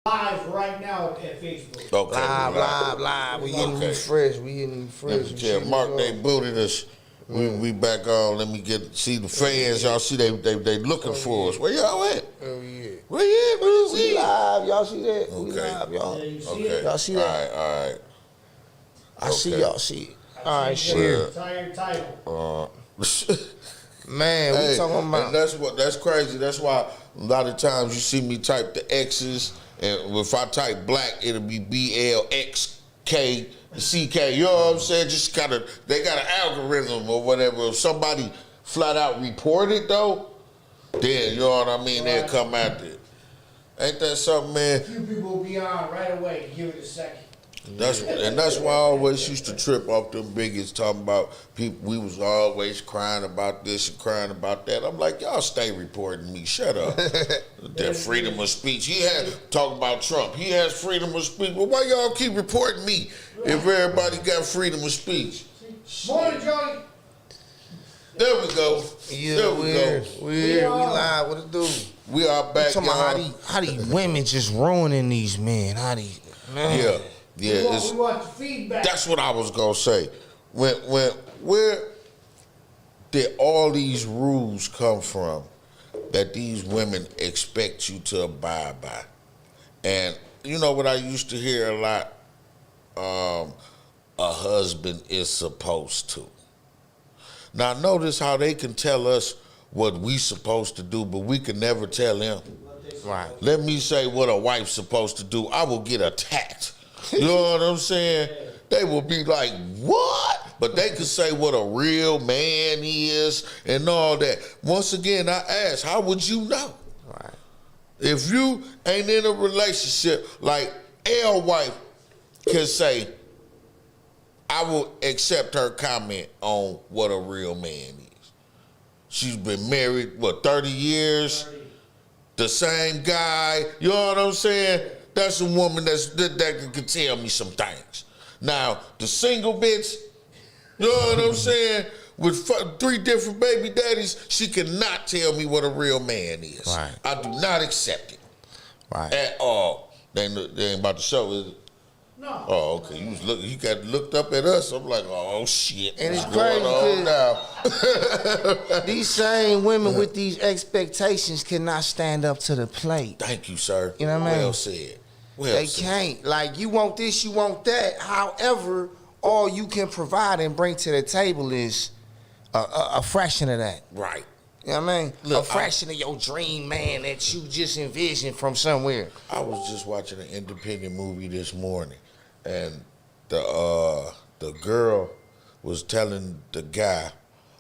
Live right now at Facebook. Okay, Live. We getting refreshed. Yeah, Mark, they booted us. We back on. Let me see the fans. Y'all see they looking for us. Where y'all at? Oh yeah. Where you at? We live. Y'all see that? Okay. We live, y'all. Yeah, you see Okay. it? Y'all see that? All right. I see Okay. y'all see it. All right, shit. Title. Man, we talking about. And that's crazy. That's why a lot of times you see me type the X's, and if I type black, it'll be BLXK, CK. You know what I'm saying? Just they got an algorithm or whatever. If somebody flat out report it though, then you know what I mean. They'll come after it. Ain't that something, man? A few people will be on right away. Give it a second. That's why I always used to trip off them bigots talking about people. We was always crying about this and crying about that. I'm like, y'all stay reporting me. Shut up. That freedom of speech. He had talking about Trump. He has freedom of speech. Well, why y'all keep reporting me if everybody got freedom of speech? Morning, Johnny. There we go. Yeah, there we go. We live. What it do? We are back, Talking about how these women just ruining these men. How these man. Yeah. We want the feedback. That's what I was gonna say. Where did all these rules come from that these women expect you to abide by? And you know what I used to hear a lot? A husband is supposed to. Now notice how they can tell us what we supposed to do, but we can never tell them. Right. Let me say what a wife's supposed to do. I will get attacked. You know what I'm saying? They will be like, what? But they could say what a real man is and all that. Once again, I ask, how would you know? Right. If you ain't in a relationship, like L wife can say, I will accept her comment on what a real man is. She's been married, 30 years? 30. The same guy, you know what I'm saying? That's a woman that can tell me some things. Now, the single bitch, you know what I'm saying? With 3 different baby daddies, she cannot tell me what a real man is. Right. I do not accept it. Right. At all. They ain't about to show, is it? No. Oh, okay. You got looked up at us. I'm like, oh shit. And it's what's going on now? These same women with these expectations cannot stand up to the plate. Thank you, sir. You know what I mean? Well said. They can't. Like, you want this, you want that. However, all you can provide and bring to the table is a fraction of that. Right. You know what I mean? Look, a fraction of your dream man that you just envisioned from somewhere. I was just watching an independent movie this morning, and the girl was telling the guy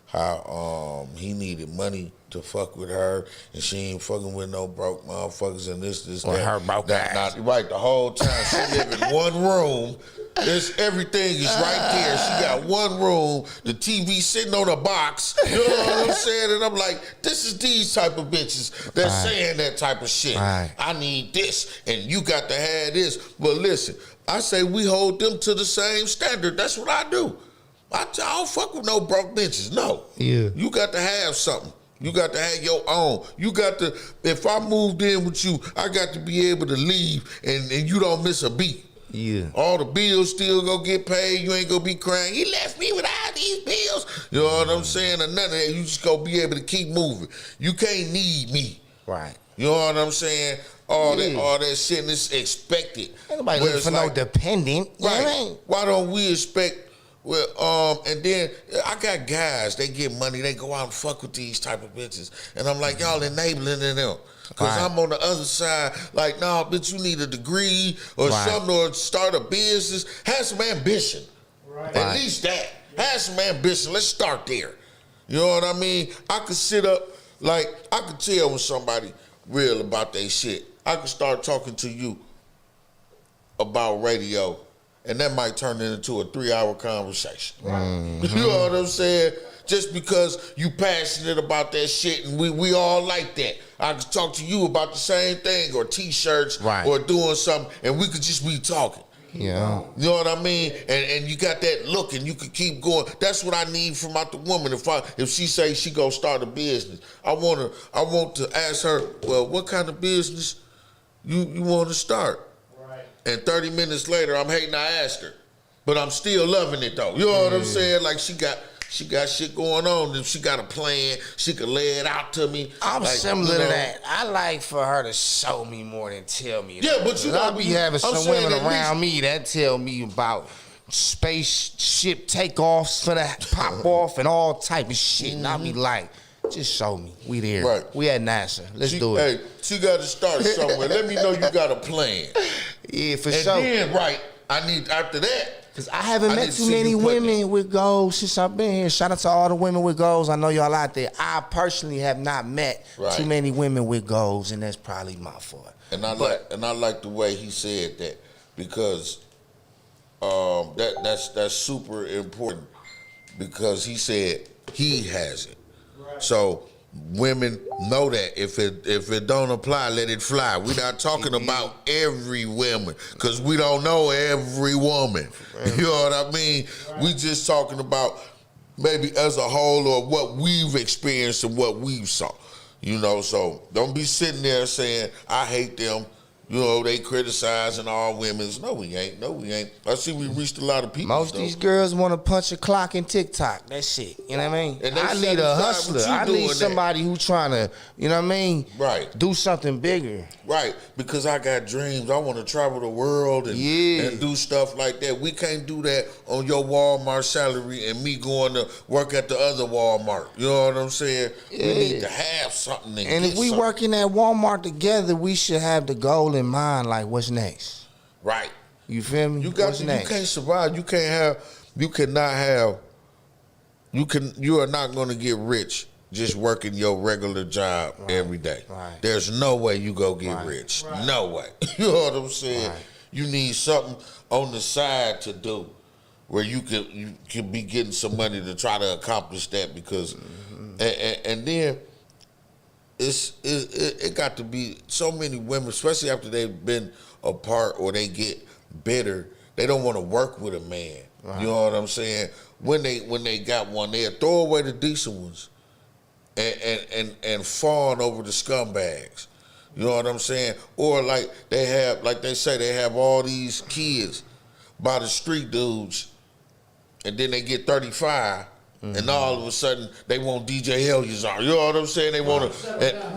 how he needed money to fuck with her, and she ain't fucking with no broke motherfuckers and this, Or that. her broke ass. Right, the whole time she live in one room. Everything is right there. She got one room, the TV sitting on a box. You know what I'm saying? And I'm like, this is these type of bitches that's saying that type of shit. Right. I need this, and you got to have this. But listen, I say we hold them to the same standard. That's what I do. I don't fuck with no broke bitches. No. Yeah. You got to have something. You got to have your own. You got to, if I moved in with you, I got to be able to leave and you don't miss a beat. Yeah. All the bills still gonna get paid. You ain't gonna be crying, he left me with all these bills. You know what I'm saying? Or none of that. You just gonna be able to keep moving. You can't need me. Right. You know what I'm saying? All that shit is expected. Ain't nobody looking for no dependent. You know what I mean? Why don't we expect? Well, and then I got guys, they get money, they go out and fuck with these type of bitches. And I'm like, y'all enabling them. Because I'm on the other side, like, nah, bitch, you need a degree or something, or start a business. Have some ambition. Right. At least that. Have some ambition. Let's start there. You know what I mean? I could sit up, like, I could tell when somebody real about their shit. I could start talking to you about radio, and that might turn into a 3-hour conversation. Mm-hmm. You know what I'm saying? Just because you passionate about that shit, and we all like that. I could talk to you about the same thing, or T-shirts, or doing something, and we could just be talking. Yeah. You know what I mean? And you got that look, and you could keep going. That's what I need from out the woman. If she say she gonna start a business, I want to ask her, well, what kind of business you want to start. Right. And 30 minutes later, I'm hating I asked her. But I'm still loving it though. You know what I'm saying? Like she got shit going on, and she got a plan. She could lay it out to me. I'm like, similar to that. I like for her to show me more than tell me. Yeah, but you know, I be having I'm some saying women at around me that tell me about spaceship takeoffs for the pop off and all type of shit. And I be like, just show me. We there. Right. We at NASA. Let's do it. Hey, she got to start somewhere. Let me know you got a plan. Yeah, for And sure. then, right, I need, after that, Cause I haven't I met didn't too see many you put women with goals since I've been here. Shout out to all the women with goals. I know y'all out there. I personally have not met Right. too many women with goals, and that's probably my fault. and I like the way he said that, because that's super important, because he said he has it. Right. So women know that if it don't apply, let it fly. We're not talking about every woman, because we don't know every woman. You know what I mean? Right. We just talking about maybe as a whole, or what we've experienced and what we've saw. You know, so don't be sitting there saying, I hate them. You know, they criticizing all women's. No, we ain't. No, we ain't. I see we reached a lot of people. Most of these girls want to punch a clock in TikTok. That's it. You know what I mean? And they I set need a aside hustler. what you I doing need that. somebody who trying to, you know what I mean? Right. Do something bigger. Right, because I got dreams. I want to travel the world and do stuff like that. We can't do that on your Walmart salary and me going to work at the other Walmart. You know what I'm saying? Yeah. We need to have something. And if we working at Walmart together, we should have the goal in mind, like what's next. right, You feel me? you got What's to, next? you can't survive. You cannot have. You are not going to get rich just working your regular job every day. Right. There's no way you go get rich. Right. No way. You know what I'm saying? Right. You need something on the side to do where you can be getting some money to try to accomplish that, because and then it got to be so many women, especially after they've been apart or they get bitter, they don't want to work with a man. Right. You know what I'm saying? When they got one, they'll throw away the decent ones and fawn over the scumbags. You know what I'm saying? Or like they say they have all these kids by the street dudes, and then they get 35, and all of a sudden they want DJ Helliazar. You know what I'm saying? They want to,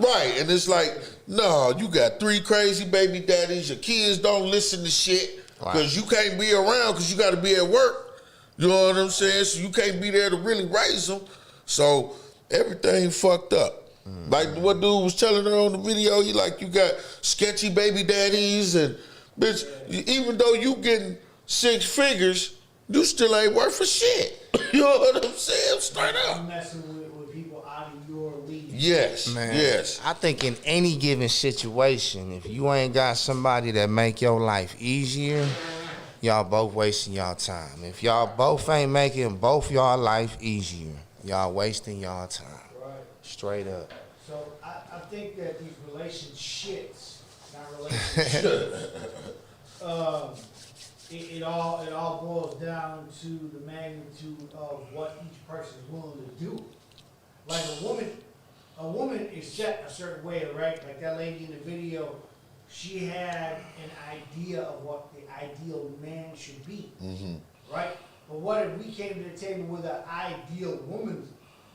right? And it's like, no, you got 3 crazy baby daddies. Your kids don't listen to shit because you can't be around because you got to be at work. You know what I'm saying? So you can't be there to really raise them. So everything fucked up. Like what dude was telling her on the video, you got sketchy baby daddies, and bitch, even though you getting 6 figures, you still ain't worth a shit. You know what I'm saying? Straight I'm up. messing with people out of your league. Yes, Man, yes. I think in any given situation, if you ain't got somebody that make your life easier, y'all both wasting y'all time. If y'all both ain't making both y'all life easier, y'all wasting y'all time. Right. Straight up. So I think that these relationships, not relationships, it all boils down to the magnitude of what each person is willing to do. Like a woman is set a certain way, right? Like that lady in the video, she had an idea of what the ideal man should be, right? But what if we came to the table with an ideal woman?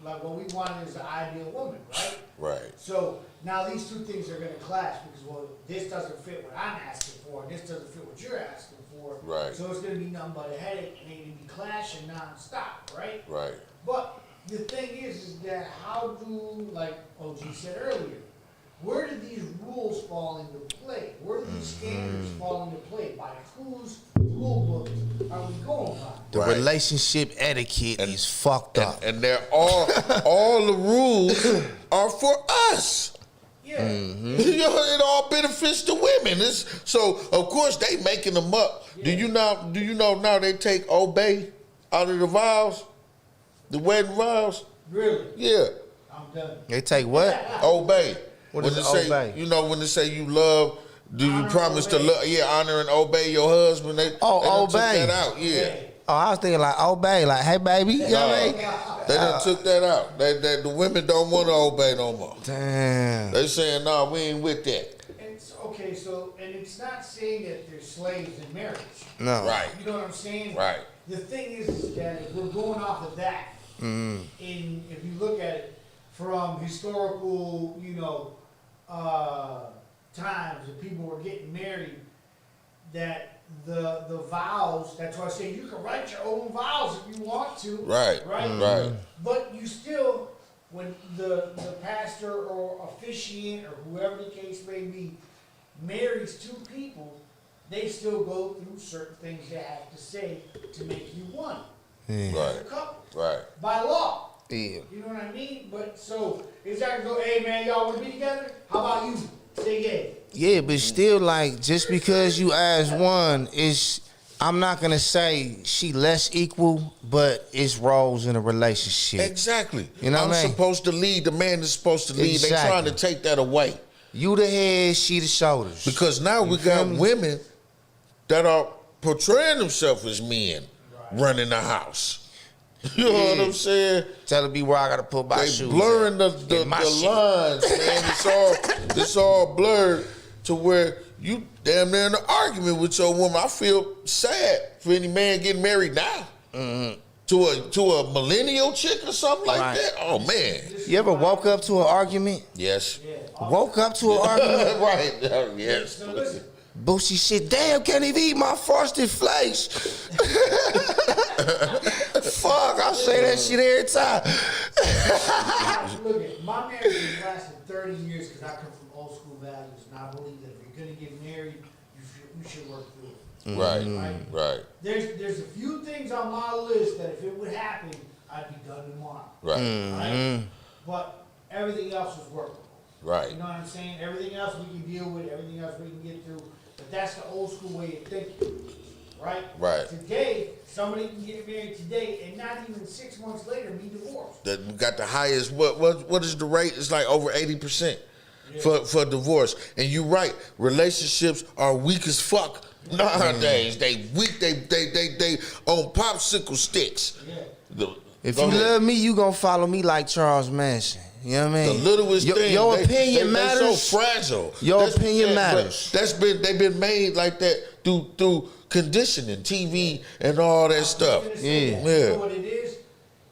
Like what we wanted is an ideal woman, right? Right. So now these two things are going to clash because, well, this doesn't fit what I'm asking for, and this doesn't fit what you're asking for. Right. So it's going to be nothing but a headache, and they can be clashing nonstop, right? Right. But the thing is that how do, like OG said earlier, where do these rules fall into play? Where do these standards fall into play? By whose rule book are we going by? The Right. relationship etiquette is fucked up. And they're all the rules are for us. Yeah. You know, it all benefits the women. So of course they making them up. Do you know now they take obey out of the vows, the wedding vows? Really? Yeah, I'm done. They take what? obey. What when is they say, obey? you know, when they say you love, do you Honor, promise to obey. love? Yeah, honor and obey your husband. They done took obey. that out. Yeah. Hey, Oh, I was thinking like obey, like hey baby, you know what I mean? They done took that out. The women don't want to obey no more. Damn. They saying, no, we ain't with that. and so okay, so, and it's not saying that they're slaves in marriage. No. Right. You know what I'm saying? Right. The thing is that if we're going off of that, if you look at it from historical, times that people were getting married, that the vows, that's why I say you can write your own vows if you want to. Right. Right? Right. But you still, when the pastor or officiant or whoever the case may be marries two people, they still go through certain things they have to say to make you one. Yeah. Right. As a couple. Right. By law. Yeah. You know what I mean? But so, is that go, hey man, y'all wanna be together? How about you? Say gay. Yeah, but still, like, just because you ask one, I'm not gonna say she less equal, but it's roles in a relationship. Exactly. You know what I I'm mean? supposed to lead. The man is supposed to lead. They Exactly. trying to take that away. You the head, she the shoulders. Because now we feel got me? women that are portraying themselves as men running the house. You know what I'm saying? Tell her be where I gotta put my They shoes. blurring at. the In my shit. lines, man. It's all blurred to where you damn near in an argument with your woman. I feel sad for any man getting married now. To a millennial chick or something like Right. that. Oh man. You ever woke up to an argument? Yes. Woke up to an argument? Right. Yes. So listen, Boosie shit, damn, can't even eat my frosted flakes. Fuck, I say that shit every time. look at my marriage has lasted 30 years because I come from old school values, and I believe that if you're gonna get married, you should work through it. Right. Right. There's a few things on my list that if it would happen, I'd be done tomorrow. Right. Right? But everything else was workable. Right. You know what I'm saying? Everything else we can deal with, everything else we can get through. But that's the old school way of thinking. Right? Right. Today, somebody can get married today and not even 6 months later be divorced. That we got the highest. What is the rate? It's like over 80% for divorce. And you're right. Relationships are weak as fuck nowadays. They weak. They on popsicle sticks. Yeah. If Go you ahead. love me, you gonna follow me like Charles Manson. You know what I The mean? littlest thing. Your opinion they matters. so fragile. Your That's- opinion but matters. They've been made like that through conditioning, TV, and all that stuff. I was gonna say that. Yeah. You know what it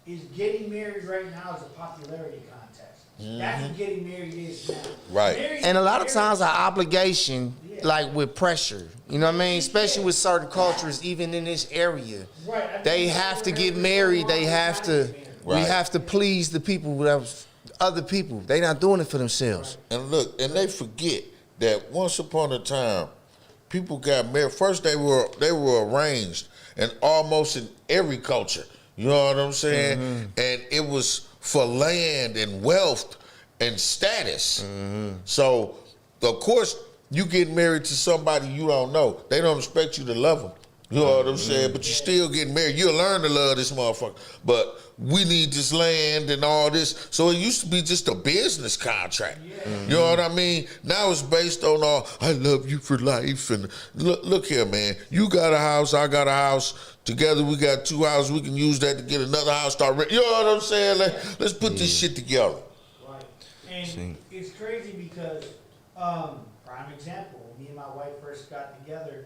is getting married right now is a popularity contest. That's what getting married is now. Right. And a lot of times our obligation, like with pressure, you know what I mean? Especially with certain cultures, even in this area. Right. I mean, They have to get married. They have to. We Right. have to please the people that other people. They not doing it for themselves. And look, and they forget that once upon a time, people got married. First, they were arranged, and almost in every culture. You know what I'm saying? And it was for land and wealth and status. So, of course, you get married to somebody you don't know. They don't expect you to love them. You know what I'm saying? But you still get married. You'll learn to love this motherfucker. But we need this land and all this. So it used to be just a business contract. You know what I mean? Now it's based on all, I love you for life. And look here, man. You got a house, I got a house. Together we got 2 houses. We can use that to get another house. You know what I'm saying? Let's put this shit together. Right. And it's crazy because, prime example, when me and my wife first got together,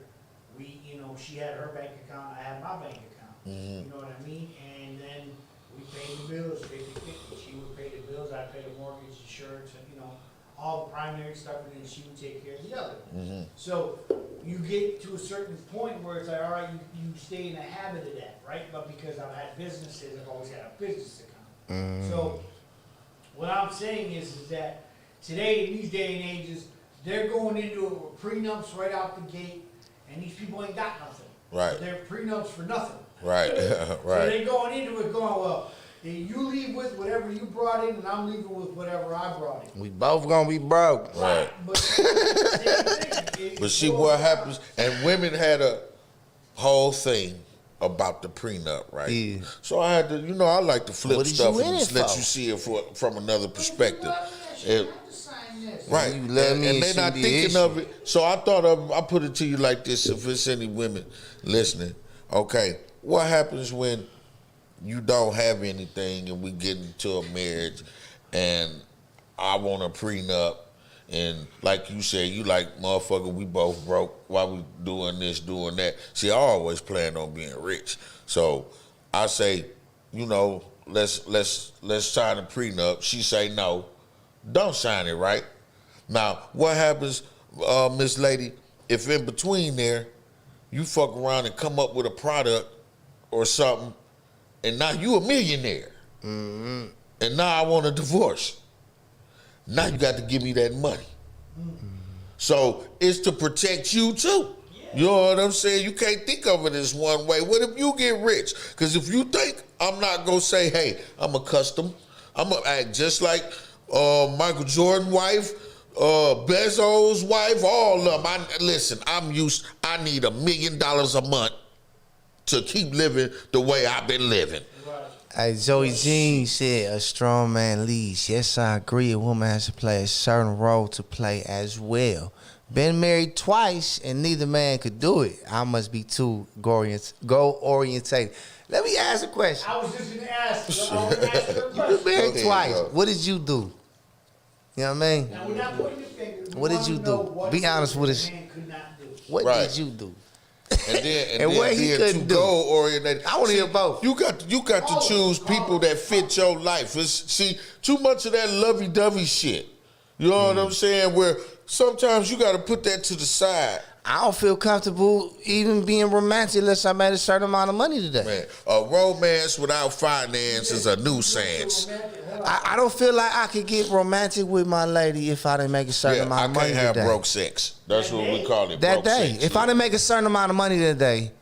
she had her bank account, I had my bank account. You know what I mean? And then we paid the bills 50-50. She would pay the bills, I'd pay the mortgage, insurance, and all the primary stuff, and then she would take care of the other. So you get to a certain point where it's like, all right, you stay in a habit of that, right? But because I've had businesses, I've always had a business account. So what I'm saying is that today, in these day and ages, they're going into prenups right out the gate, and these people ain't got nothing. Right. They're prenups for nothing. Right, So right. they're going into it going, well, you leave with whatever you brought in, and I'm leaving with whatever I brought in. We both gonna be broke. Right. But, same thing. But see what happens, and women had a whole thing about the prenup, right? Yeah. So I had to, I like to flip What is stuff you in and it just let for? you see it from another perspective. Right. Right, You love me, and it they're not shouldn't be an thinking issue. of it. So I put it to you like this: if it's any women listening, okay, what happens when you don't have anything and we get into a marriage, and I want a prenup, And like you said, you like, motherfucker, we both broke. Why we doing this, doing that? See, I always planned on being rich. So I say, you know, let's sign a prenup. She say no. Don't sign it, right? Now, what happens, Miss Lady, if in between there, you fuck around and come up with a product or something, and now you a millionaire. Mm-hmm. And now I want a divorce. Now you got to give me that money. Mm-hmm. So it's to protect you too. Yeah. You know what I'm saying? You can't think of it as one way. What if you get rich? Because if you think I'm not going to say, hey, I'm a custom, I'm going to act just like Michael Jordan's wife, Bezos' wife, all of them. I need $1 million a month to keep living the way I've been living. Hey, Joey Jean said, a strong man leads. Yes, I agree. A woman has to play a certain role to play as well. Been married twice, and neither man could do it. I must be too goal-orientated. Let me ask a question. I was just going to ask. I was gonna ask her a question. You been married twice. What did you do? You know what I mean? Now, we're not pointing the finger. What did you do? Be honest with us. What did you do? And then, and what he couldn't do. Goal oriented. I want to hear both. You got to choose people that fit your life. See, too much of that lovey-dovey shit. You know what I'm saying? Where sometimes you got to put that to the side. I don't feel comfortable even being romantic unless I made a certain amount of money today. Man, a romance without finance is a nuisance. I don't feel like I could get romantic with my lady if I didn't make a certain amount of money today. I can't have broke sex. That's what we call it. That broke day. Sex, if I didn't make a certain amount of money today,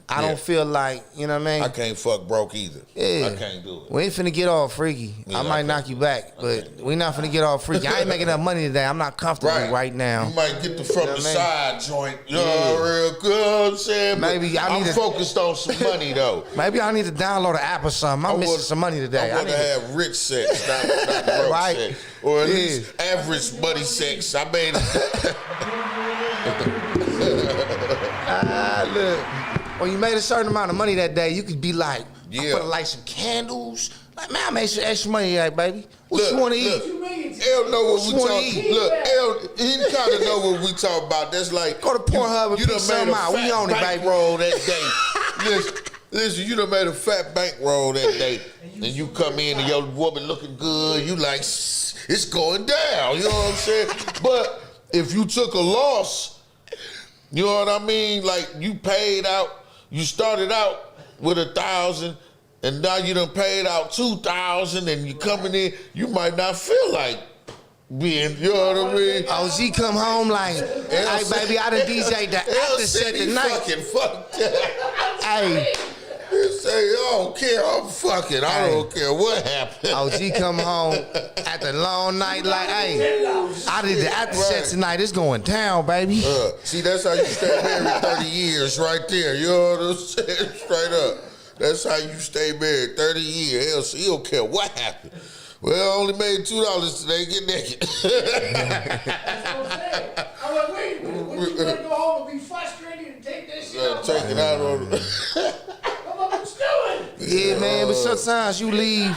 I don't feel like, you know what I mean? I can't fuck broke either. Yeah. I can't do it. We ain't finna get all freaky. Yeah, I might knock you back, but we not finna get all freaky. I ain't making enough money today. I'm not comfortable right now. You might get the from the side joint. You know, real good. You know what I'm saying? Maybe I'm focused on some money though. Maybe I need to download an app or something. I'm missing some money today. I want to have rich sex, not broke sex. Or at least average money sex. I mean, look. When you made a certain amount of money that day, you could be like, I'm gonna light some candles. Like, man, I made some extra money today, baby. What you want to eat? El know what we talk. Look, El, he kind of know what we talk about. That's like go to Pornhub and pick something out. We on it, baby. Roll that day. Listen, you done made a fat bankroll that day, and you come in and your woman looking good. You like, it's going down. You know what I'm saying? But if you took a loss, you know what I mean? Like you paid out. You started out with 1,000, and now you done paid out 2,000, and you coming in, you might not feel like being, you know what I mean? OG come home like, hey, baby, I done DJ'd the after set tonight. Fucking fucked up. Hey. He say, I don't care, I'm fucking, I don't care what happened. OG come home after a long night like, hey, I did the after set tonight, it's going down, baby. See, that's how you stay married 30 years right there, you know what I'm saying? Straight up. That's how you stay married 30 years. He don't care what happened. Well, I only made $2 today, get naked. That's what I'm saying. I'm like, wait a minute, what you gonna go home and be frustrated and take that shit out? Take it out on Yeah, man, but sometimes you leave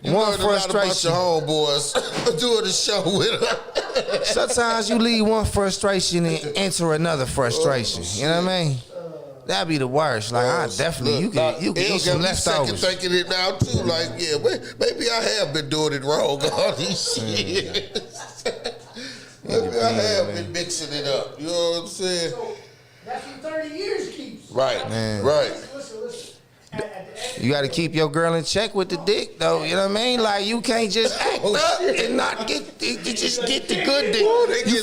one frustration. About your homeboys doing the show with her. Sometimes you leave one frustration and enter another frustration. You know what I mean? That'd be the worst. Like I definitely, you can eat some leftovers. Thinking it now too. Like yeah, maybe I have been doing it wrong all these years. Maybe I have been mixing it up. You know what I'm saying? So that's what 30 years keeps. Right, man. Right. Listen. You got to keep your girl in check with the dick, though. You know what I mean? Like you can't just act up and not get just get the good dick. You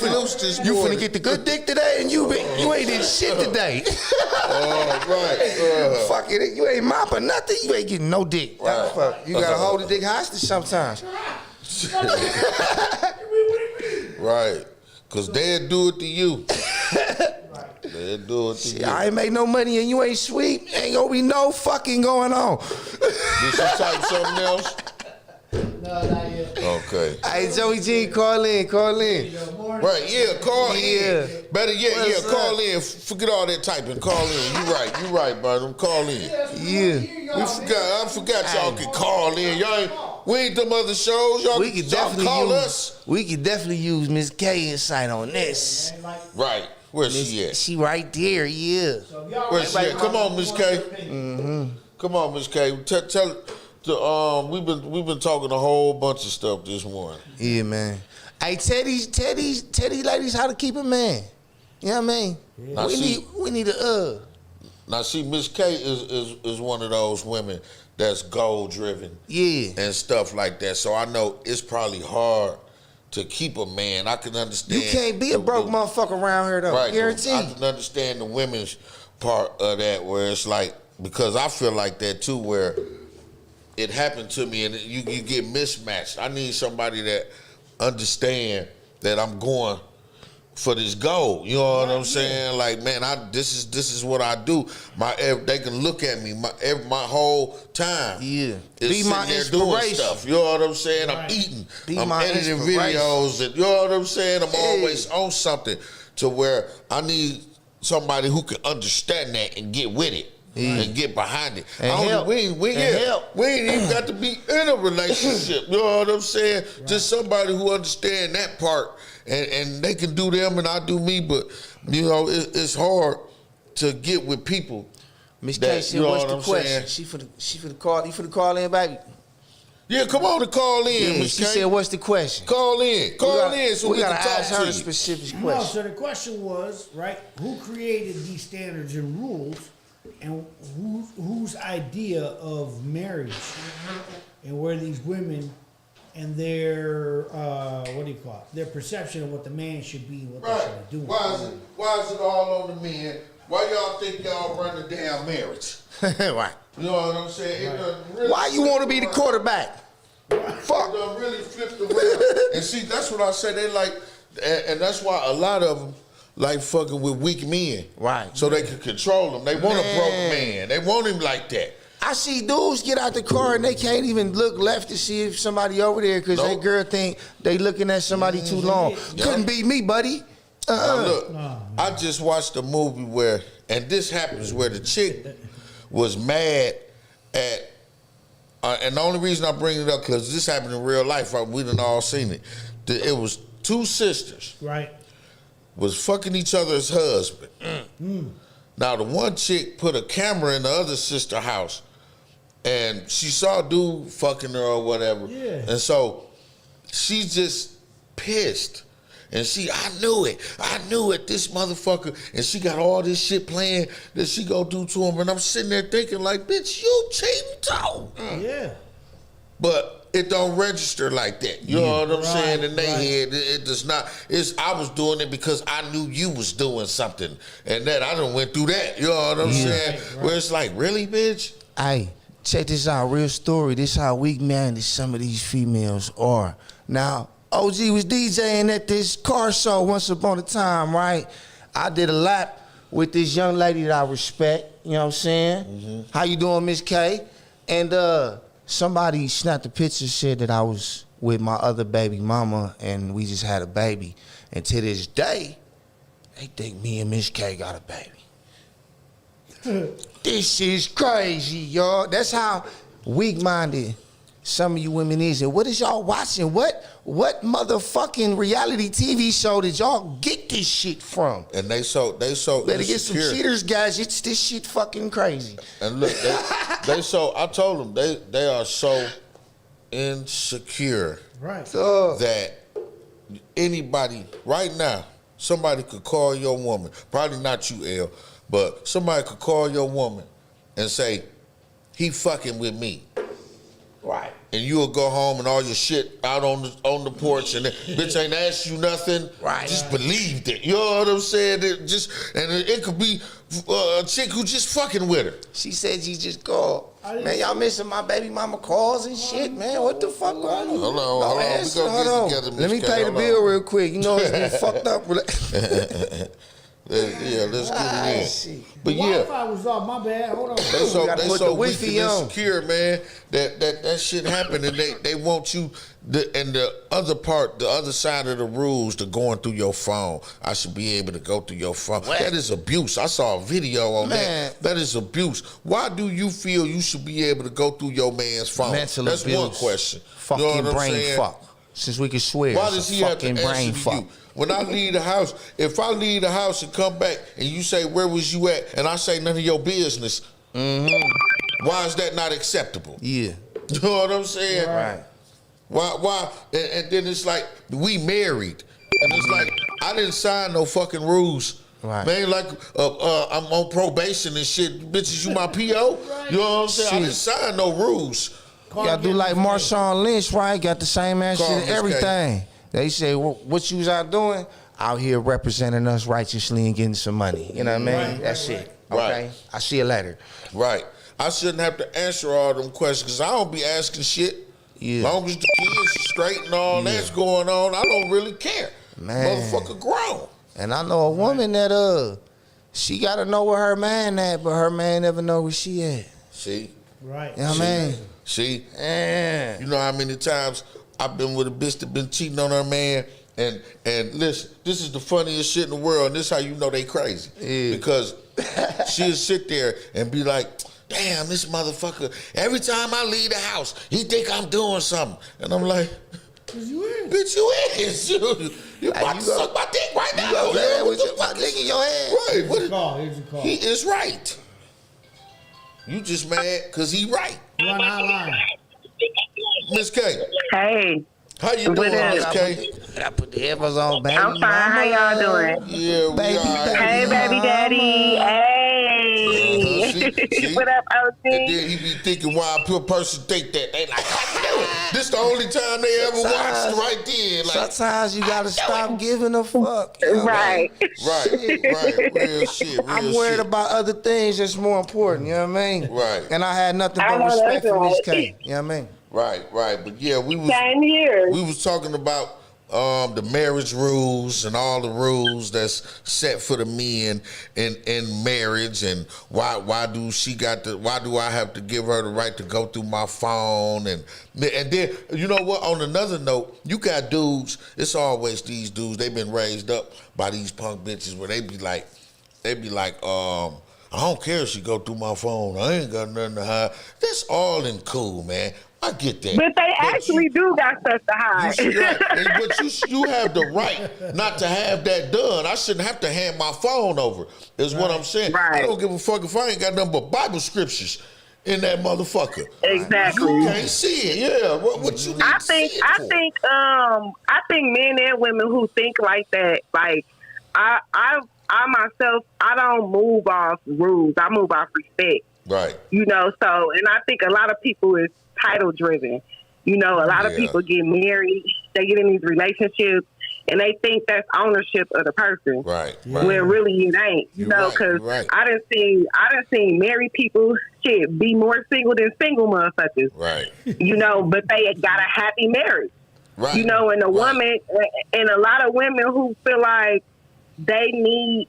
finna get the good dick today, and you ain't in shit today. Right. Fuck it, you ain't mopping nothing. You ain't getting no dick. Right. Fuck. You gotta hold the dick hostage sometimes. Right, cause they'll do it to you. They'll do it to you. I ain't make no money and you ain't sweet. Ain't gonna be no fucking going on. Did you type something else? No, not yet. Okay. Hey, Joey G, call in. Right, yeah, call in. Better yet, call in. Forget all that typing. Call in. You right, brother. Call in. Yeah. I forgot y'all can call in. Y'all ain't. We ain't them other shows. Y'all, We could y'all definitely call use. us. We could definitely use Miss K insight on this. Man, like, Right. Where's she at? She right there, yeah. so if y'all Where's she at? Come on, Miss K. Mm-hmm. Come on, Miss K. We've been talking a whole bunch of stuff this morning. Yeah, man. Hey, Teddy ladies, how to keep a man. You know what I mean? Now, We need a Now, see, Miss K is one of those women that's goal driven. Yeah. And stuff like that. So I know it's probably hard to keep a man. I can understand. You can't be a broke motherfucker around here though. Right. Guarantee. I can understand the women's part of that, where it's like, because I feel like that too, where it happened to me and you get mismatched. I need somebody that understand that I'm going for this goal. You know what I'm saying? Like, man, this is what I do. They can look at me my whole time. Yeah. Is Be my sitting there doing inspiration. stuff. You know what I'm saying? I'm Right. eating. Be I'm my editing inspiration. videos. And you know what I'm saying? I'm Yeah. always on something to where I need somebody who can understand that and get with it. Yeah. And get behind it. And help. We And help. ain't even got to be in a relationship. You know what I'm saying? Just somebody who understand that part, and they can do them and I do me. But you know, it's hard to get with people. Miss that, K said, you know what's what the I'm question? saying? She for the call. You for the call in, baby? Yeah, come on and call in, Yeah. Miss She K. said, what's the question? Call in, so we can gotta talk ask to her you. the specific No, question. so the question was, right, who created these standards and rules, and whose idea of marriage, and where these women and their, what do you call it, their perception of what the man should be and what they Right. should be doing. Why is it all on the men? Why y'all think y'all run the damn marriage? Right. You know what I'm saying? It done really Why you want to be the flipped quarterback? around. Fuck. It done really flipped around. And see, that's what I say. They like, and that's why a lot of them like fucking with weak men. Right. So they can control them. They want a broke Man. man. They want him like that. I see dudes get out the car and they can't even look left to see if somebody over there because Nope. they girl think they looking at somebody too long. Yeah. Couldn't be me, buddy. Now look, I just watched a movie where, and this happens where the chick was mad at, and the only reason I bring it up because this happened in real life. We done all seen it. It was two sisters Right. was fucking each other's husband. Now the one chick put a camera in the other sister house, and she saw dude fucking her or whatever. Yeah. And so she's just pissed. And I knew it, this motherfucker. And she got all this shit playing that she gonna do to him. And I'm sitting there thinking like, bitch, you cheating too. Yeah. But it don't register like that. You know what I'm Right, saying? In their right. head, it does not. I was doing it because I knew you was doing something. And that I done went through that. You know what I'm saying? Right, right. Where it's like, really, bitch? Hey, check this out, real story. This how weak-minded some of these females are. Now, OG was DJing at this car show once upon a time, right? I did a lap with this young lady that I respect, you know what I'm saying? How you doing, Miss K? And somebody snapped a picture, said that I was with my other baby mama and we just had a baby. And to this day, they think me and Miss K got a baby. This is crazy, y'all. That's how weak-minded some of you women is. And what is y'all watching? What motherfucking reality TV show did y'all get this shit from? And they so Better get some insecure. cheaters, guys. It's this shit fucking crazy. And look, I told them they are so insecure Right. that anybody right now, somebody could call your woman, probably not you, L, but somebody could call your woman and say, he fucking with me. Right. And you'll go home and all your shit out on the porch and the bitch ain't asked you nothing. Right. Just believed it. You know what I'm saying? It could be a chick who just fucking with her. She said she just called. Man, y'all missing my baby mama calls and shit, man. What the fuck going on? Hold on. No We answer. gonna Hold get on. together, Miss Let me K. pay the Hold bill on. real quick. You know it's been fucked up. Yeah, let's get it in. But The yeah, Wi-Fi was off. My bad. Hold on. they so gotta they put so the weak Wi-Fi and on. insecure, man. That shit happened, and they want you. And the other part, the other side of the rules, to going through your phone. I should be able to go through your phone. What? That is abuse. I saw a video on Man. that. That is abuse. Why do you feel you should be able to go through your man's phone? Mental That's abuse. one question. Fucking you know what I'm brain saying? fuck. Since we can swear, Why it's does a he have to fucking brain answer to fuck. you? When I leave the house, if I leave the house and come back and you say, where was you at? And I say, none of your business. Why is that not acceptable? Yeah. You know what I'm saying? Right. Why? And then it's like, we married. And it's like, I didn't sign no fucking rules. Right. Man, like, I'm on probation and shit. Bitches, you my PO? You know what I'm saying? I Shit. didn't sign no rules. You gotta do like Marshawn Lynch, right? Got the same ass Call shit Miss and everything. They say, what you was out doing? Out here representing us righteously and getting some money. You know what I mean? Right, That's right, it. right. Okay? I see you later. Right. I shouldn't have to answer all them questions because I don't be asking shit. Yeah. As long as the kids are straight and all that's going on, I don't really care. Man. Motherfucker grown. And I know a woman that she gotta know where her man at, but her man never know where she at. See? Right. You know what I mean? See? Yeah. You know how many times I've been with a bitch that been cheating on her man, and listen, this is the funniest shit in the world, and this is how you know they crazy. Yeah. Because she'll sit there and be like, damn, this motherfucker, every time I leave the house, he think I'm doing something. And I'm like, Cause you is. bitch, you is. You about to suck my dick right now. Go there What with the your fuck dick in your head. Right. What Here's a call. Here's a call. he is right. You just mad because he right. Run hotline. Miss K, Hey, how you What doing, up? Miss K? I put the headphones on, baby. I'm fine. How y'all doing? Yeah, we Baby, all right. Hey, baby daddy. Hey. See? What up, And OC? then he be thinking why a person think that. They like, I knew it. This the only time they ever watched right there. Like, Sometimes you gotta stop giving a fuck. You know? Right. right. Real shit. I'm worried about other things that's more important, you know what I mean? Right. And I had nothing I but know respect that's for Miss right. K. You know what I mean? Right. But yeah, we Same here. was talking about the marriage rules and all the rules that's set for the men in marriage, and why do I have to give her the right to go through my phone, and then you know what, on another note, you got dudes, it's always these dudes, they've been raised up by these punk bitches where they be like I don't care if she go through my phone, I ain't got nothing to hide. That's all in cool, man. I get that. But they actually do got stuff to hide. But you have the right not to have that done. I shouldn't have to hand my phone over, is what I'm saying. I Right. don't give a fuck if I ain't got nothing but Bible scriptures in that motherfucker. Exactly. You can't see it. Yeah. What you need I to see think it I for? think men and women who think like that, like I myself, I don't move off rules. I move off respect. Right. You know, so, and I think a lot of people is title driven. You know, a lot of Yeah. people get married, they get in these relationships, and they think that's ownership of the person. Right. When really it ain't, you You're know, right, because you're right. I done seen married people shit be more single than single motherfuckers, Right. you know, but they got a happy marriage, Right. you know, and a Right. woman, and a lot of women who feel like they need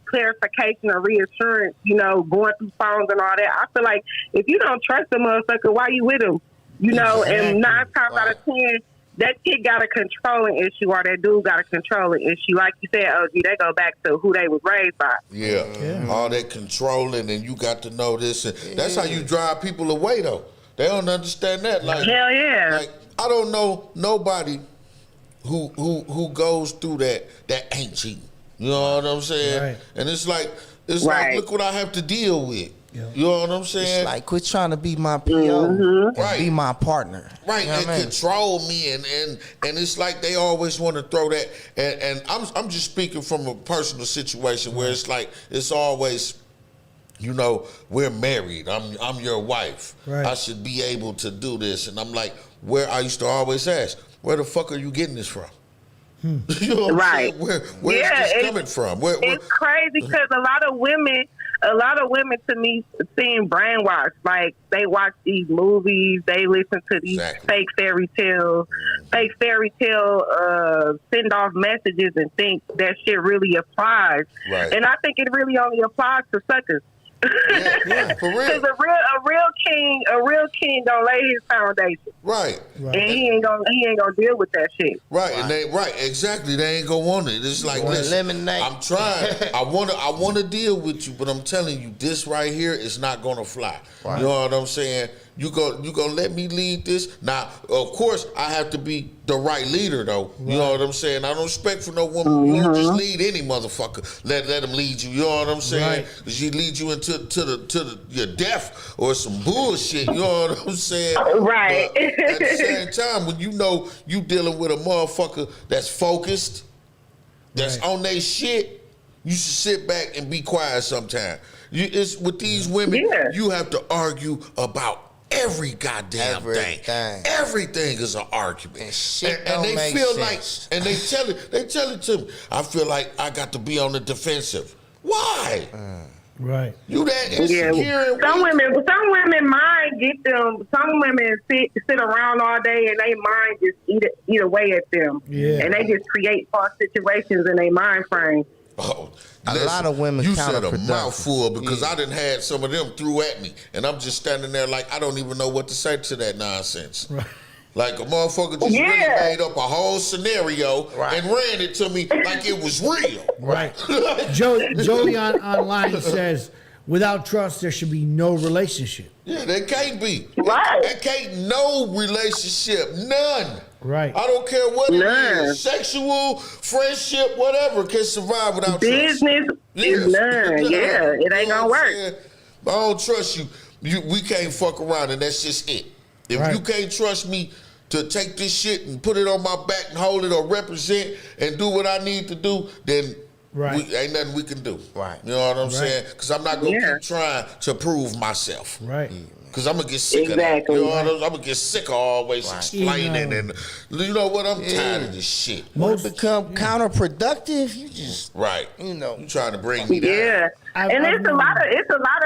clarification or reassurance, you know, going through phones and all that. I feel like if you don't trust a motherfucker, why you with him? You know, and 9 times out of 10, that kid got a controlling issue or that dude got a controlling issue. Like you said, OG, they go back to who they was raised by. Yeah. All that controlling, and you got to know this, and that's how you drive people away though. They don't understand that. Like, Hell yeah. like I don't know nobody who goes through that ain't cheating. You know what I'm saying? Right. And it's like Right. look what I have to deal with. Yeah. You know what I'm saying? It's like, quit trying to be my PO and Right. be my partner. Right, You know and what I mean? control me, and it's like they always want to throw that. And I'm just speaking from a personal situation where it's like it's always, you know, we're married. I'm your wife. Right. I should be able to do this, and I'm like, where I used to always ask, where the fuck are you getting this from? You know what Right. I'm saying? Where's this coming from? It's crazy because a lot of women to me seem brainwashed. Like they watch these movies, they listen to these fake fairy tales, send off messages and think that shit really applies. Right. And I think it really only applies to suckers. Yeah, for real. Because a real king gonna lay his foundation. Right. And he ain't gonna deal with that shit. Right. And exactly. They ain't gonna want it. It's like, listen, eliminate. I'm trying. I wanna deal with you, but I'm telling you, this right here is not gonna fly. Right. You know what I'm saying? You gonna let me lead this? Now, of course, I have to be the right leader, though. Right. You know what I'm saying? I don't expect for no woman. You don't just lead any motherfucker. Let him lead you. You know what I'm saying? Because she lead you into your death or some bullshit. You know what I'm saying? Right. But at the same time, when you know you dealing with a motherfucker that's focused, that's on their shit, you should sit back and be quiet sometime. It's with these women, you have to argue about every goddamn thing. Everything is an argument. And they feel sense. Like, and they tell it to me. I feel like I got to be on the defensive. Why? Right. You that insecure? Yeah. Some women mind get them. Some women sit around all day and they mind just eat away at them. Yeah. And they just create false situations in their mind frame. Oh, a lot of women. You said a mouthful because I didn't had some of them threw at me, and I'm just standing there like I don't even know what to say to that nonsense. Right. Like a motherfucker just really made up a whole scenario and ran it to me like it was real. Right. Joey online says, without trust, there should be no relationship. Yeah, there can't be. Right. There can't no relationship. None. Right. I don't care what it is. Sexual, friendship, whatever can survive without trust. Business is none. Yeah, it ain't gonna work. I don't trust you. We can't fuck around and that's just it. If you can't trust me to take this shit and put it on my back and hold it or represent and do what I need to do, then ain't nothing we can do. Right. You know what I'm saying? Because I'm not going to keep trying to prove myself. Right. Because I'm going to get sick of that. You know what I'm going to get sick of always explaining. And you know what? I'm tired of this shit. Most become counterproductive. You just, you trying to bring me down. Yeah. And it's a lot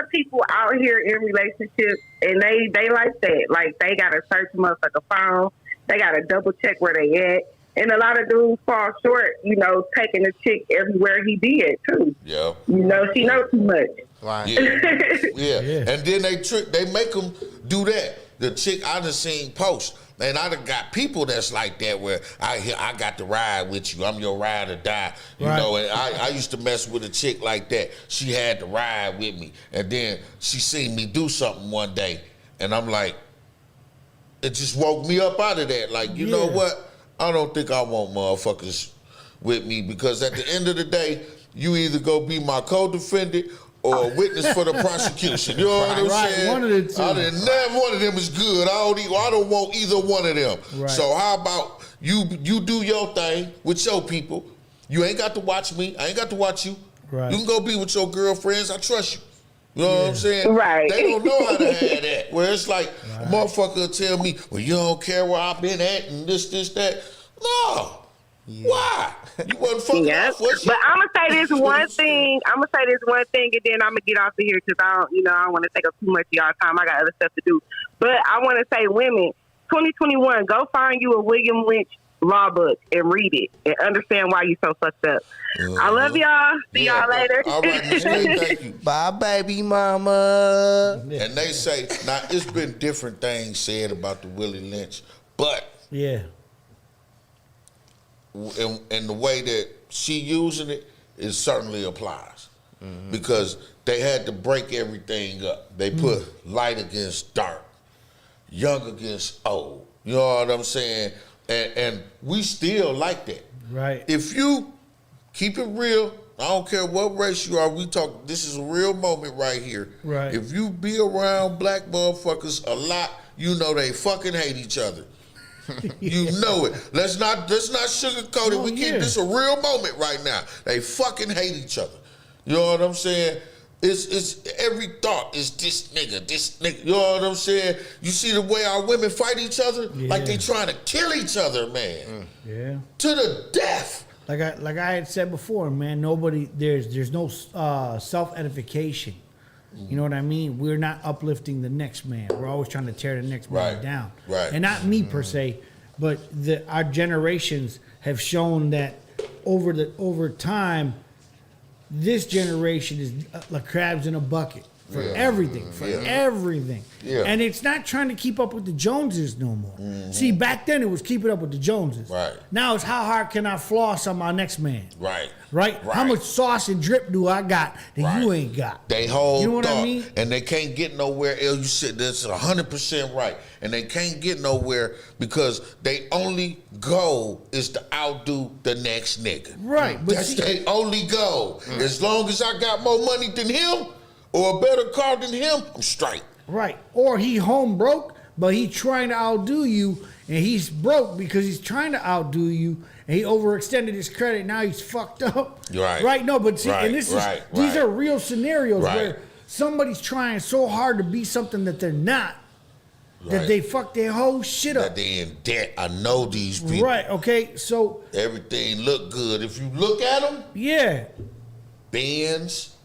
of people out here in relationships, and they like that. Like they gotta search motherfucker phone, they gotta double check where they at, and a lot of dudes fall short. You know, taking the chick everywhere he be at too. Yeah. You know, she knows too much. Right. Yeah. And then they make them do that. The chick I done seen post. And I done got people that's like that where I got to ride with you. I'm your ride or die. You know, and I used to mess with a chick like that. She had to ride with me. And then she seen me do something one day. And I'm like, it just woke me up out of that. Like, you know what? I don't think I want motherfuckers with me because at the end of the day, you either go be my co-defendant or a witness for the prosecution. You know what I'm saying? One of the two. Never one of them is good. I don't want either one of them. Right. So how about you do your thing with your people. You ain't got to watch me. I ain't got to watch you. Right. You can go be with your girlfriends. I trust you. You know what I'm saying? Right. They don't know how to have that. Where it's like, a motherfucker will tell me, well, you don't care where I've been at and this, that. No. Yeah. Why? You wasn't fucking off with you. But I'm gonna say this one thing. and then I'm gonna get off of here because I don't want to take up too much of y'all time. I got other stuff to do. But I want to say, women, 2021, go find you a William Lynch law book and read it and understand why you so fucked up. I love y'all. See y'all later. All right, Miss Lee, thank you. Bye, baby mama. And they say now it's been different things said about the Willie Lynch, but and the way that she using it certainly applies because they had to break everything up. They put light against dark, young against old. You know what I'm saying? And we still like that. Right. If you keep it real, I don't care what race you are. We talk. This is a real moment right here. Right. If you be around black motherfuckers a lot, you know they fucking hate each other. You know it. Let's not sugarcoat it. This a real moment right now. They fucking hate each other. You know what I'm saying? It's every thought is this nigga. You know what I'm saying? You see the way our women fight each other? Like they trying to kill each other, man. Yeah. To the death. Like I had said before, man, there's no self-edification. You know what I mean? We're not uplifting the next man. We're always trying to tear the next man down. Right. And not me per se, but our generations have shown that over time, this generation is like crabs in a bucket for everything, everything. Yeah. And it's not trying to keep up with the Joneses no more. See, back then it was keeping up with the Joneses. Right. Now it's how hard can I floss on my next man? Right. Right? How much sauce and drip do I got that you ain't got? They hold You know what thought, I mean? and they can't get nowhere. You said that's 100% right, and they can't get nowhere because they only goal is to outdo the next nigga. Right, but That's see- their only goal. As long as I got more money than him or a better car than him, I'm straight. Right. Or he home broke, but he trying to outdo you, and he's broke because he's trying to outdo you, and he overextended his credit. Now he's fucked up. Right. Right. No, but see, and this these are real scenarios where somebody's trying so hard to be something that they're not, that they fuck their whole shit up. That they in debt. I know these people. Right. Okay. So Everything look good. If you look at them, yeah, Benz,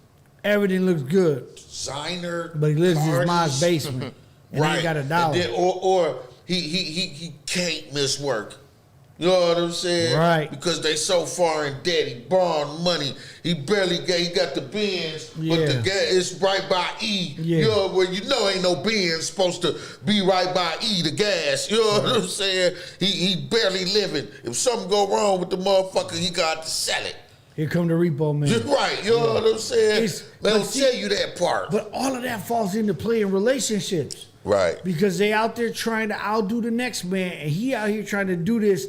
everything looks good, designer, but he lives in his Cardis. mom's basement and ain't got a dollar. And then, or he can't miss work. You know what I'm saying? Right. Because they so far in debt. He borrowing money. He got the Benz, but the gas it's right by E. Yeah. You know, where you know ain't no Benz supposed to be right by E, the gas. You know what I'm saying? He barely living. If something go wrong with the motherfucker, he got to sell it. Here come the repo man. You're right. You know what I'm saying? They don't see- tell you that part. But all of that falls into play in relationships. Right. Because they out there trying to outdo the next man, and he out here trying to do this,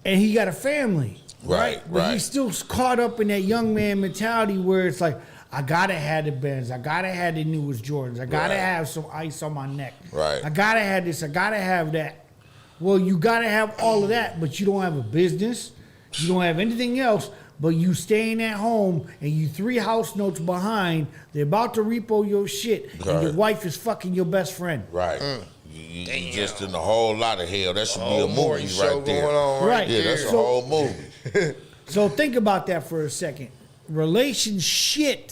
and he got a family. Right, But right. he's still caught up in that young man mentality where it's like, I gotta have the Benz, I gotta have the newest Jordans, I gotta Right. have some ice on my neck. Right. I gotta have this, I gotta have that. Well, you gotta have all of that, but you don't have a business, you don't have anything else, but you staying at home and you 3 house notes behind, they're about to repo your shit, and your Right. wife is fucking your best friend. Right. You just in a whole lot of hell. That should be a More movie show right there. going on Right. Yeah, that's a So- whole movie. So think about that for a second. Relationship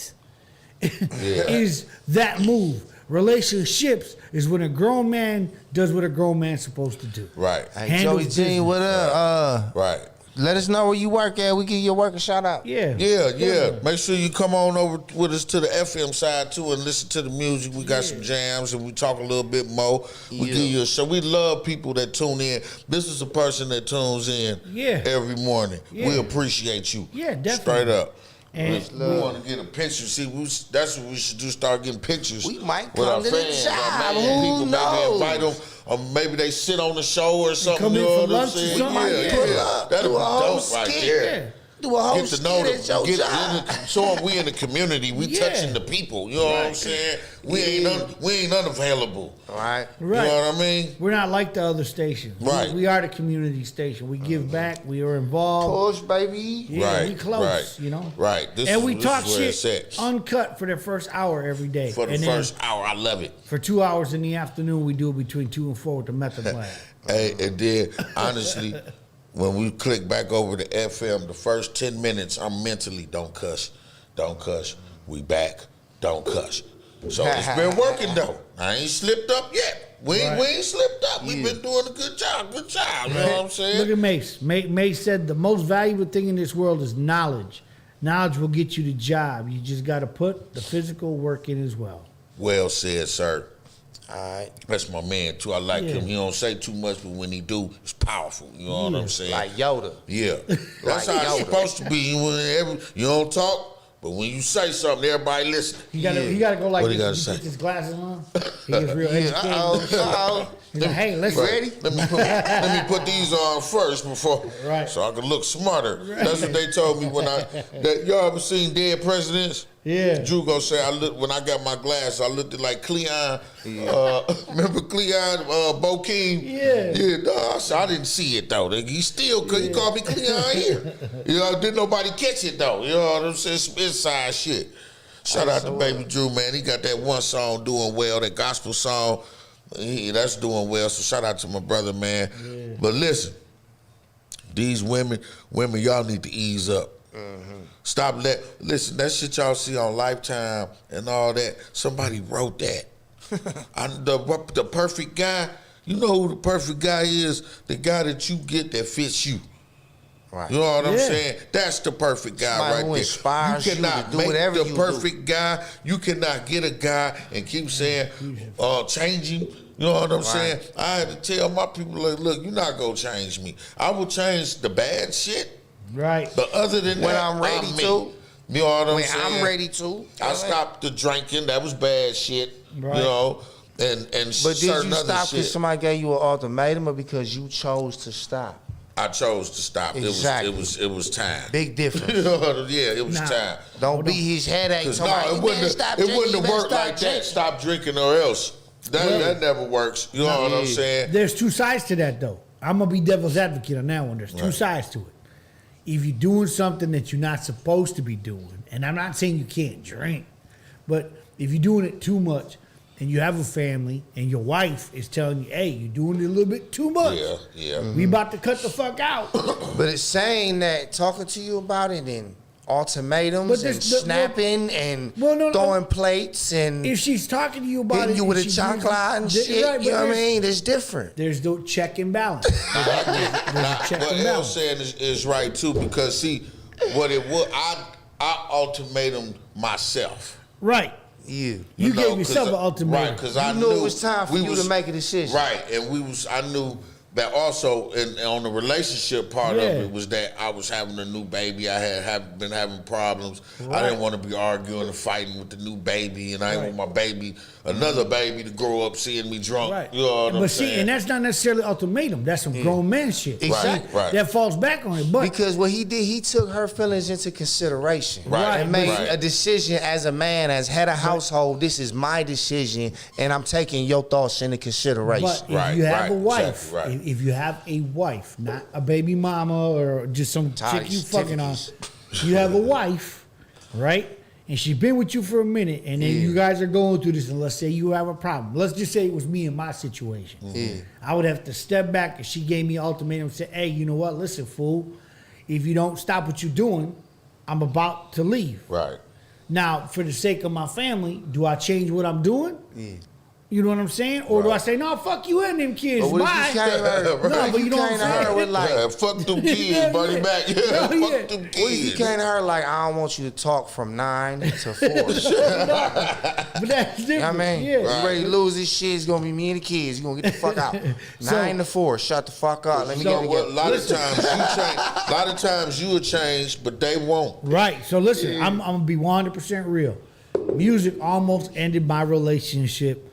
is that move. Relationships is when a grown man does what a grown man's supposed to do. Right. Hey, Handles Joey Jean, what up? Right. Let us know where you work at. We give your work a shout out. Yeah. Yeah. Make sure you come on over with us to the FM side too and listen to the music. We got some jams and we talk a little bit more. We give you a show. We love people that tune in. This is a person that tunes in every morning. Yeah. We appreciate you. Yeah, definitely. Straight up. And We want to get a picture. See, that's what we should do. Start getting pictures. We might with come our to the fans. job. Maybe Who people knows? maybe invite them, or maybe they sit on the show or something. come in you for know what I'm lunch or saying? something. Yeah, Pull yeah. up, That'll do be a whole dope right skit. there. Do a whole Get to know skit at your job. show them we in the community. We Yeah. touching the people. You know what I'm saying? We ain't unavailable. All right. right. You know what I mean? We're not like the other stations. Right. We are the community station. We give back. We are involved. Push, baby. Yeah, Right, we close, right, you know. right. This and is- we this talk is where it's shit at. uncut for the first hour every day. For the and then first hour, I love it. for 2 hours in the afternoon, we do it between 2 and 4 with the method plan. Hey, and then honestly, when we click back over to FM, the first 10 minutes, I'm mentally don't cuss. We back, don't cuss. So it's been working though. I ain't slipped up yet. We ain't slipped up. We've been doing a good job. Good job. You know what I'm saying? Look at Mace. Mace said the most valuable thing in this world is knowledge. Knowledge will get you the job. You just got to put the physical work in as well. Well said, sir. All right. That's my man too. I like Yeah. him. He don't say too much, but when he do, it's powerful. You know what I'm saying? Like Yoda. Yeah, that's Like how it's Yoda. supposed to be. You don't talk, but when you say something, everybody listen. He got to go like What he this. gotta He say? puts his glasses on. He is real educated. Uh-oh. He's like, hey, let's Right. Let me put these on first before, Right. so I can look smarter. That's what they told me when y'all ever seen Dead Presidents? Yeah. Drew gonna say when I got my glasses, I looked like Cleon. Remember Cleon Bokeem? Yeah. Yeah. No, I didn't see it though. He still he called me Cleon here. You know, didn't nobody catch it though. You know what I'm saying? Some inside shit. Shout out to Baby Drew, man. He got that one song doing well, that gospel song. That's doing well. So shout out to my brother, man. Yeah. But listen, these women, y'all need to ease up. Stop listen, that shit y'all see on Lifetime and all that, somebody wrote that. The perfect guy, you know who the perfect guy is? The guy that you get that fits you. Right. You know what I'm saying? That's the perfect guy somebody right who there. Inspires You cannot do make whatever the perfect guy. You cannot get a guy and keep saying, change him. You know what I'm saying? I had to tell my people, like, look, you're not going to change me. I will change the bad shit. Right. But other than when that, I'm ready to. You know what I'm saying? I'm ready to. I stopped the drinking. That was bad shit. Right. You know? And but did you stop because somebody gave you an ultimatum or because you chose to stop? I chose to stop. Exactly. It was time. Big difference. Yeah, it was time. Don't be his headache. It wouldn't have worked like that. Stop drinking or else. That never works. You know what I'm saying? There's two sides to that, though. I'm going to be devil's advocate on that one. There's two sides to it. If you're doing something that you're not supposed to be doing, and I'm not saying you can't drink, but if you're doing it too much and you have a family and your wife is telling you, hey, you're doing it a little bit too much. Yeah. We about to cut the fuck out. But it's saying that, talking to you about it and ultimatums and snapping and throwing plates and if she's talking to you about hitting it, you with a chocolate and shit, right, you know what I mean? It's different. There's no check and balance. What El's saying is right too, because see, what it was, I ultimatum myself. Right. You gave yourself an ultimatum. Right, because I knew it was time for you to make a decision. Right, and I knew that also on the relationship part of it was that I was having a new baby. I had been having problems. Right. I didn't want to be arguing and fighting with the new baby, and I didn't want my baby, another baby, to grow up seeing me drunk. Right. You know what I'm saying? And that's not necessarily ultimatum. That's some grown man shit. Exactly. Right. That falls back on it. But because what he did, he took her feelings into consideration. Right. And made a decision as a man, as head of household. This is my decision, and I'm taking your thoughts into consideration. But if you have a wife, if you have a wife, not a baby mama or just some chick you fucking on, you have a wife, right? And she's been with you for a minute, and then you guys are going through this, and let's say you have a problem. Let's just say it was me in my situation. I would have to step back if she gave me an ultimatum and say, hey, you know what? Listen, fool, if you don't stop what you're doing, I'm about to leave. Right. Now, for the sake of my family, do I change what I'm doing? You know what I'm saying? Or do I say, no, fuck you and them kids, but bye? No, but you know what I'm saying? With like, fuck them kids, buddy back. Fuck them kids. What if you came to her like, I don't want you to talk from 9 to 4? But that's different. You know what I mean? Yeah. You ready to lose this shit, it's going to be me and the kids. You're going to get the fuck out. 9 to 4, shut the fuck up. Let me get together. A lot of times you change. A lot of times you will change, but they won't. Right. So listen, I'm going to be 100% real. Music almost ended my relationship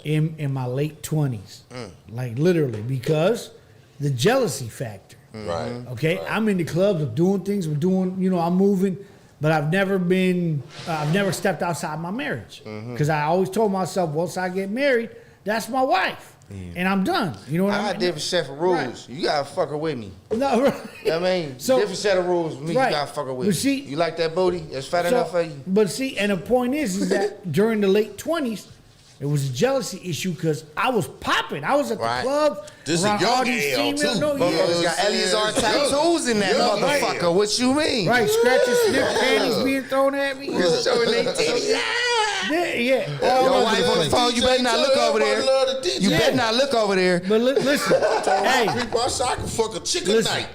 in my late 20s. Like literally, because the jealousy factor. Right. Okay? Right. I'm in the clubs, I'm doing things, I'm moving, but I've never stepped outside my marriage. Because I always told myself, once I get married, that's my wife. And I'm done. You know what I mean? I got different set of rules. Right. You gotta fuck her with me. No, right. You know what I mean? So, different set of rules with me. You gotta fuck her with me. See, you like that booty? It's fat enough for you? But see, and the point is that during the late 20s, it was a jealousy issue because I was popping. I was at the club. This is a young AL too. Motherfuckers got Eleazar tattoos in that motherfucker. Right. What you mean? Right, scratches, sniff, panties being thrown at me. Showing they titties. Yeah. Your wife on the phone, you better not look over there. You better not look over there. But listen, hey. I can fuck a chicken night.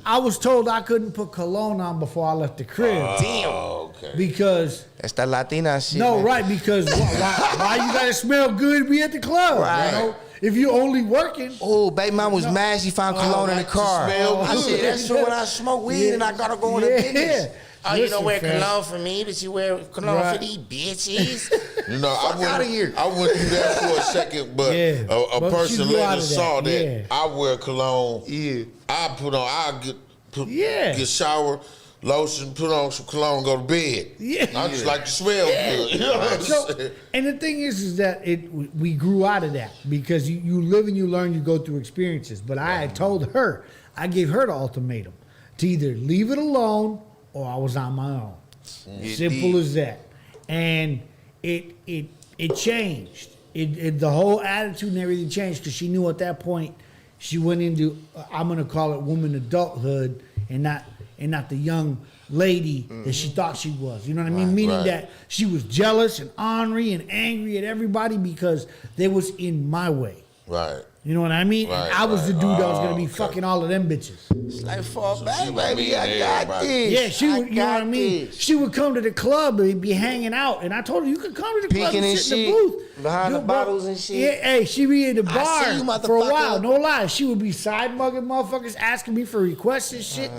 I was told I couldn't put cologne on before I left the crib. Damn. Okay. Because that's that Latina shit. No, man. right, because why you gotta smell good to be at the club? Right. You know? If you only working. Oh, baby mom was mad she found cologne in the car. I said, that's for when I smoke weed and I gotta go in the business. Oh, you don't wear cologne for me, but you wear cologne for these bitches. You know, fuck out of here. I went through that for a second, but a person later saw that I wear cologne. Yeah. I get shower, lotion, put on some cologne, go to bed. Yeah. I just like to smell good. You know what I'm saying? And the thing is that we grew out of that because you live and you learn, you go through experiences. But I had told her, I gave her the ultimatum to either leave it alone or I was on my own. Simple as that. And it changed. The whole attitude and everything changed because she knew at that point she went into I'm gonna call it woman adulthood and not the young lady that she thought she was. You know what I mean? Meaning that she was jealous and ornery and angry at everybody because they was in my way. Right. You know what I mean? Right, and I was the dude that was gonna be okay. fucking all of them bitches. It's like, fall back, she baby. was I got everybody. this. Yeah, she would. You know what I mean? This. She would come to the club and be hanging out, and I told her you could come to the club Peeking and and sit in the shit, booth behind the bro, bottles and shit. Yeah, hey, she be in the I bar see you, for a motherfucker. while. No lie, she would be side mugging motherfuckers, asking me for requests and shit.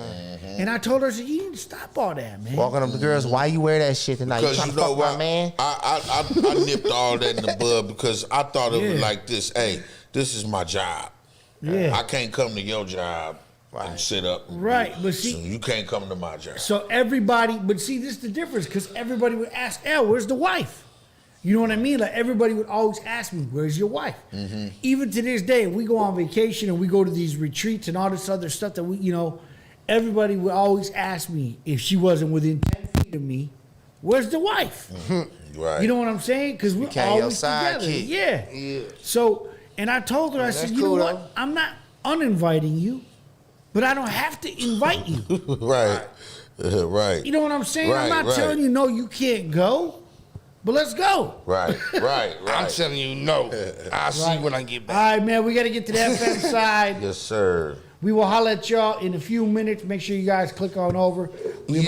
And I told her, I said, you need to stop all that, man. Walking up to girls, why you wear that shit tonight? You Because trying you to know fuck what, my man? I nipped all that in the bud because I thought it was Yeah. like this. Hey, this is my job. Yeah. I can't come to your job and sit up. And Right, do- but see- so you can't come to my job. So everybody, but see, this is the difference because everybody would ask, "L, where's the wife?" You know what I mean? Like everybody would always ask me, "Where's your wife?" Mm-hmm. Even to this day, we go on vacation and we go to these retreats and all this other stuff that we, everybody would always ask me if she wasn't within 10 feet of me, "Where's the wife?" Right. You know what I'm saying? Because we're Became your always together. sidekick. Yeah. Yeah. So, and I told her, I said, that's "You know cool, what? though. I'm not uninviting you, but I don't have to invite you." right. Right. You know what I'm saying? I'm Right, not right. telling you, no, you can't go, but let's go. Right. Right. I'm Right. telling you, no. I'll see you when I get All back. right, man, we got to get to the FM side. Yes, sir. We will holler at y'all in a few minutes. Make sure you guys click on over. We Yeah.